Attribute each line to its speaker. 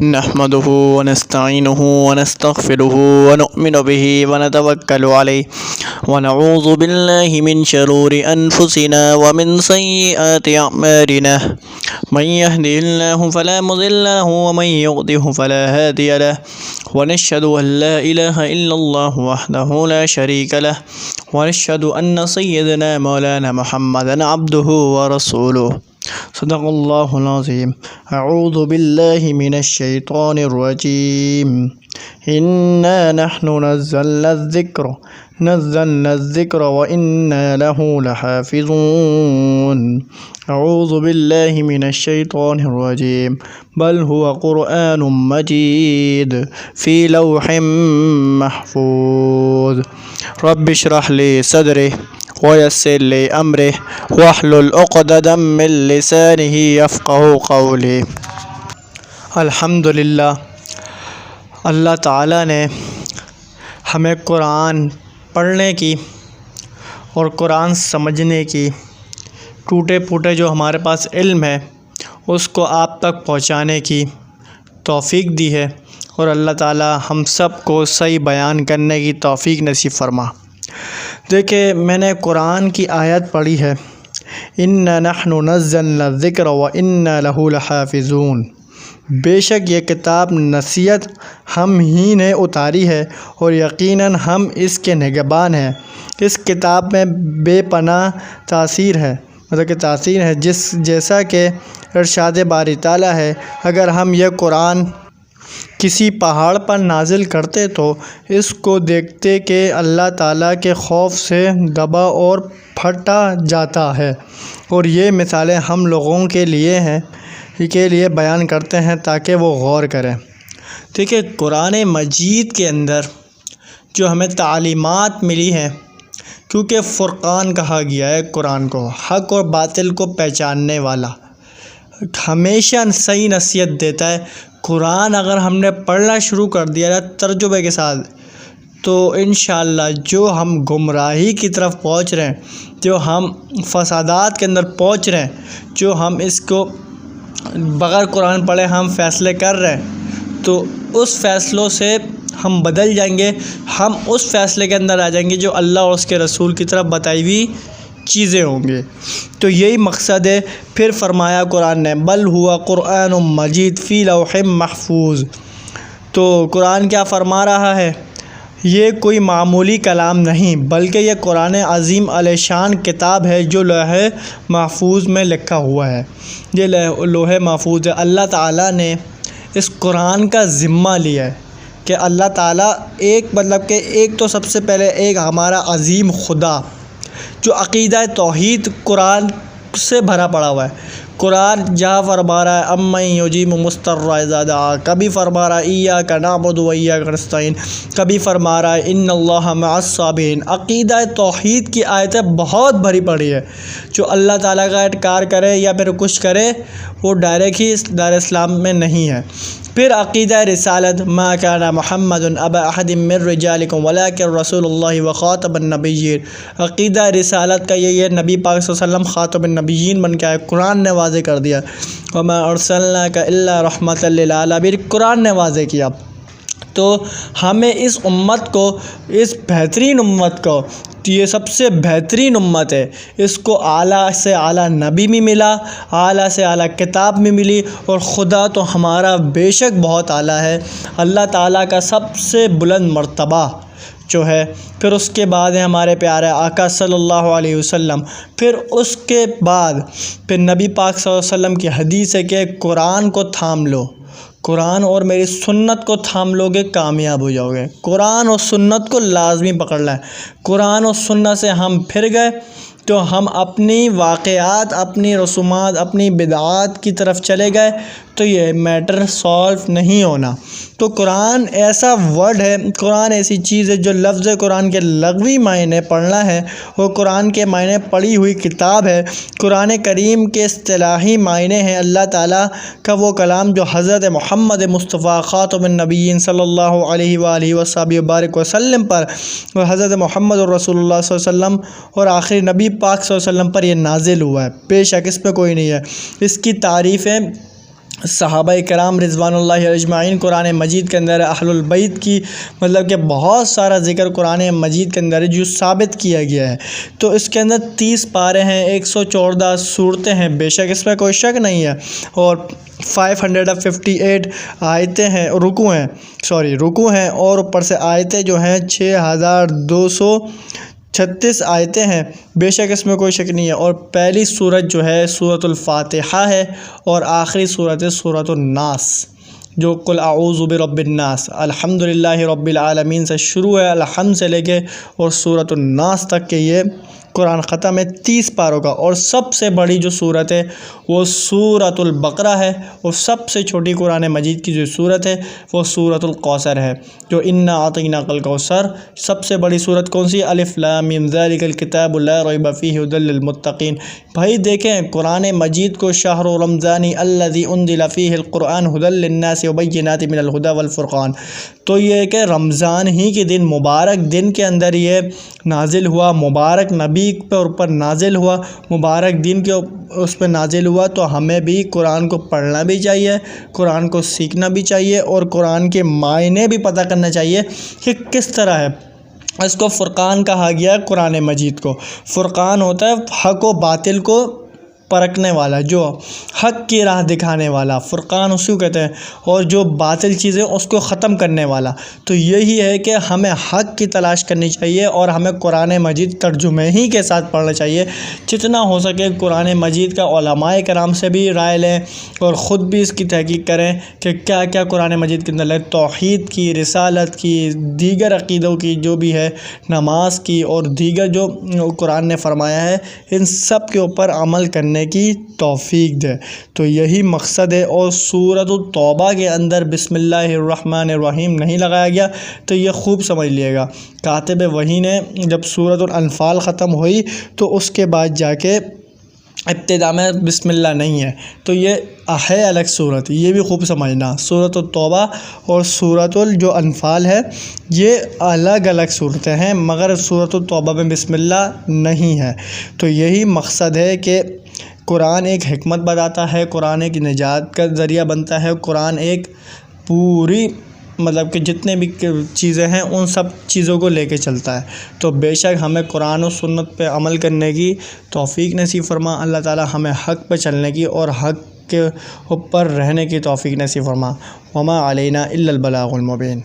Speaker 1: نحمده ونستعينه ونستغفره ونؤمن به ونتوكل عليه ونعوذ بالله من شرور أنفسنا ومن سيئات أعمالنا من يهده الله فلا مضل له ومن يضلل فلا هادي له ونشهد أن لا إله إلا الله وحده لا شريك له ونشهد أن سيدنا مولانا محمدا عبده ورسوله صدق اللہ العظیم۔ اعوذ باللہ من الشیطان الرجیم۔ انا نحن نزلنا الذکر وانا له لحافظون۔ اعوذ باللہ من الشیطان الرجیم۔ بل هو قرآن مجید فی لوح محفوظ۔ رب اشرح لی صدری ویسر لی امری واحلل عقدۃ من لسانہ یفقہوا قولی۔ الحمدللہ، اللہ تعالیٰ نے ہمیں قرآن پڑھنے کی اور قرآن سمجھنے کی، ٹوٹے پھوٹے جو ہمارے پاس علم ہے اس کو آپ تک پہنچانے کی توفیق دی ہے، اور اللہ تعالیٰ ہم سب کو صحیح بیان کرنے کی توفیق نصیب فرما۔ دیکھیں، میں نے قرآن کی آیت پڑھی ہے، اِنَّا نَحْنُ نَزَّلْنَا الذِّكْرَ وَإِنَّا لَهُ لَحَافِظُونَ۔ بے شک یہ کتاب نصیحت ہم ہی نے اتاری ہے اور یقیناً ہم اس کے نگہبان ہیں۔ اس کتاب میں بے پناہ تاثیر ہے، مطلب کہ تاثیر ہے، جیسا کہ ارشاد باری تعالیٰ ہے، اگر ہم یہ قرآن کسی پہاڑ پر نازل کرتے تو اس کو دیکھتے کہ اللہ تعالیٰ کے خوف سے دبا اور پھٹا جاتا ہے، اور یہ مثالیں ہم لوگوں کے لیے بیان کرتے ہیں تاکہ وہ غور کریں۔ دیکھیں، قرآن مجید کے اندر جو ہمیں تعلیمات ملی ہیں، کیونکہ فرقان کہا گیا ہے قرآن کو، حق اور باطل کو پہچاننے والا، ہمیشہ صحیح نصیحت دیتا ہے۔ قرآن اگر ہم نے پڑھنا شروع کر دیا ترجمے کے ساتھ تو انشاءاللہ جو ہم گمراہی کی طرف پہنچ رہے ہیں، جو ہم فسادات کے اندر پہنچ رہے ہیں، جو ہم اس کو بغیر قرآن پڑھے ہم فیصلے کر رہے ہیں، تو اس فیصلوں سے ہم بدل جائیں گے، ہم اس فیصلے کے اندر آ جائیں گے جو اللہ اور اس کے رسول کی طرف بتائی ہوئی چیزیں ہوں گے۔ تو یہی مقصد ہے۔ پھر فرمایا قرآن نے، بل ہوا قرآن مجید فی لوح محفوظ۔ تو قرآن کیا فرما رہا ہے؟ یہ کوئی معمولی کلام نہیں، بلکہ یہ قرآن عظیم الشان کتاب ہے جو لوح محفوظ میں لکھا ہوا ہے۔ یہ لوح محفوظ ہے۔ اللہ تعالیٰ نے اس قرآن کا ذمہ لیا ہے کہ اللہ تعالیٰ ایک تو سب سے پہلے ایک ہمارا عظیم خدا جو عقیدہ توحید قرآن سے بھرا پڑا ہوا ہے۔ قرآن جہاں فرما رہا ہے امن یجیب مضطر اذا دعا، کبھی فرما رہا ہے ایاک نعبد و ایاک نستعین، کبھی فرما رہا ہے ان اللہ مع الصابرین۔ عقیدہ توحید کی آیتیں بہت بھری پڑی ہے۔ جو اللہ تعالیٰ کا انکار کرے یا پھر کچھ کرے وہ ڈائریکٹ ہی دار اسلام میں نہیں ہے۔ پھر عقیدہ رسالت، ما کان محمد ابا احد من رجالکم ولکن رسول اللہ وخاتم النبیین۔ عقیدہ رسالت کا یہ ہے، نبی پاک صلی اللہ علیہ وسلم خاتم النبیین بن کے آئے، قرآن نے واضح کر دیا، وما ارسلناک الا رحمۃ للعالمین، قرآن نے واضح کیا۔ تو ہمیں اس امت کو، اس بہترین امت کو، یہ سب سے بہترین امت ہے، اس کو اعلیٰ سے اعلیٰ نبی بھی ملا، اعلیٰ سے اعلیٰ کتاب بھی ملی، اور خدا تو ہمارا بے شک بہت اعلیٰ ہے۔ اللہ تعالیٰ کا سب سے بلند مرتبہ جو ہے، پھر اس کے بعد ہے ہمارے پیارے آقا صلی اللہ علیہ وسلم، پھر اس کے بعد پھر نبی پاک صلی اللہ علیہ وسلم کی حدیث ہے کہ قرآن کو تھام لو، قرآن اور میری سنت کو تھام لو گے کامیاب ہو جاؤ گے۔ قرآن اور سنت کو لازمی پکڑنا ہے۔ قرآن اور سنت سے ہم پھر گئے تو ہم اپنی واقعات، اپنی رسومات، اپنی بدعات کی طرف چلے گئے تو یہ میٹر سولو نہیں ہونا۔ تو قرآن ایسا ورڈ ہے، قرآن ایسی چیز ہے جو لفظ قرآن کے لغوی معنی پڑھنا ہے، وہ قرآن کے معنی پڑھی ہوئی کتاب ہے۔ قرآن کریم کے اصطلاحی معنی ہیں اللہ تعالیٰ کا وہ کلام جو حضرت محمد مصطفیٰ خاتم النبیین صلی اللہ علیہ وآلہ وبارک وسلم پر، اور حضرت محمد رسول اللہ صلی اللہ علیہ وسلم اور آخری نبی پاک صلی اللہ علیہ وسلم پر یہ نازل ہوا ہے۔ بے شک اس پہ کوئی نہیں ہے۔ اس کی تعریفیں صحابہ کرام رضوان اللہ اجمعین قرآن مجید کے اندر اہل البیت کی مطلب کہ بہت سارا ذکر قرآن مجید کے اندر جو ثابت کیا گیا ہے۔ تو اس کے اندر 30 پارے ہیں، 114 صورتیں ہیں، بے شک اس میں کوئی شک نہیں ہے، اور 558 آیتیں ہیں، رکوع ہیں، اور اوپر سے آیتیں جو ہیں 6236 آیتیں ہیں، بے شک اس میں کوئی شک نہیں ہے۔ اور پہلی سورت جو ہے سورۃ الفاتحہ ہے، اور آخری سورت ہے سورۃ الناس، جو قل اعوذ برب الناس، الحمدللہ رب العالمین سے شروع ہے، الحمد سے لے کے اور سورۃ الناس تک کے یہ قرآن ختم ہے 30 پاروں کا۔ اور سب سے بڑی جو صورت ہے وہ سورۃ البقرہ ہے، اور سب سے چھوٹی قرآن مجید کی جو صورت ہے وہ سورۃ الکوثر ہے، جو انا اعطیناک الکوثر۔ سب سے بڑی صورت کون سی؟ الف لام میم ذالک الکتاب لا ریب فیہ ھدی للمتقین۔ بھائی دیکھیں قرآن مجید کو شہر رمضان الذی انزل فیہ القرآن ھدی للناس وبینات من الھدی والفرقان، تو یہ کہ رمضان ہی کے دن، مبارک دن کے اندر یہ نازل ہوا، مبارک نبی پر اوپر نازل ہوا، مبارک دن کے اس پہ نازل ہوا، تو ہمیں بھی قرآن کو پڑھنا بھی چاہیے، قرآن کو سیکھنا بھی چاہیے، اور قرآن کے معنی بھی پتہ کرنا چاہیے کہ کس طرح ہے۔ اس کو فرقان کہا گیا ہے، قرآن مجید کو فرقان ہوتا ہے حق و باطل کو پرکھنے والا، جو حق کی راہ دکھانے والا، فرقان اسی کو کہتے ہیں، اور جو باطل چیزیں اس کو ختم کرنے والا۔ تو یہی ہے کہ ہمیں حق کی تلاش کرنی چاہیے، اور ہمیں قرآن مجید ترجمے ہی کے ساتھ پڑھنا چاہیے۔ جتنا ہو سکے قرآن مجید کا علماء کرام سے بھی رائے لیں، اور خود بھی اس کی تحقیق کریں کہ کیا کیا قرآن مجید کے اندر ہے، توحید کی، رسالت کی، دیگر عقیدوں کی جو بھی ہے، نماز کی، اور دیگر جو قرآن نے فرمایا ہے، ان سب کے اوپر عمل کرنے کی توفیق دے۔ تو یہی مقصد ہے۔ اور سورۃ التوبہ کے اندر بسم اللہ الرحمن الرحیم نہیں لگایا گیا، تو یہ خوب سمجھ لیے گا۔ کاتب وحی نے جب سورۃ الانفال ختم ہوئی تو اس کے بعد جا کے ابتدا میں بسم اللہ نہیں ہے، تو یہ ہے الگ صورت، یہ بھی خوب سمجھنا۔ سورۃ التوبہ اور سورۃ جو انفال ہے یہ الگ الگ صورتیں ہیں، مگر سورۃ التوبہ میں بسم اللہ نہیں ہے۔ تو یہی مقصد ہے کہ قرآن ایک حکمت بتاتا ہے، قرآن ایک نجات کا ذریعہ بنتا ہے، قرآن ایک پوری مطلب کہ جتنے بھی چیزیں ہیں ان سب چیزوں کو لے کے چلتا ہے۔ تو بے شک ہمیں قرآن و سنت پہ عمل کرنے کی توفیق نصیب فرما اللہ تعالی، ہمیں حق پہ چلنے کی اور حق کے اوپر رہنے کی توفیق نصیب فرما۔ وما علینا الا البلاغ المبین۔